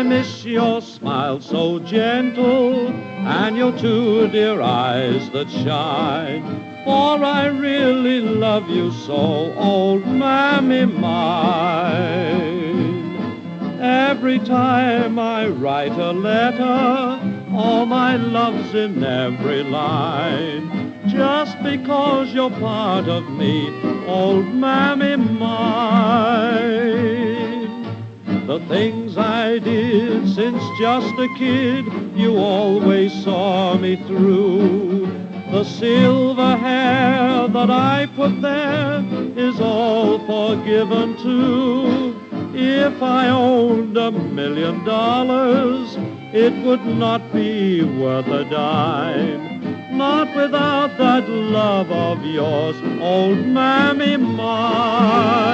I miss your smile so gentle and your two dear eyes that shine. For I really love you so, old Mammy mine. Every time I write a letter, all my love's in every line. Just because you're part of me, old Mammy mine. The things I did since just a kid, you always saw me through. The silver hair that I put there is all forgiven too. If I owned $1 million, it would not be worth a dime. Not without that love of yours, old Mammy mine.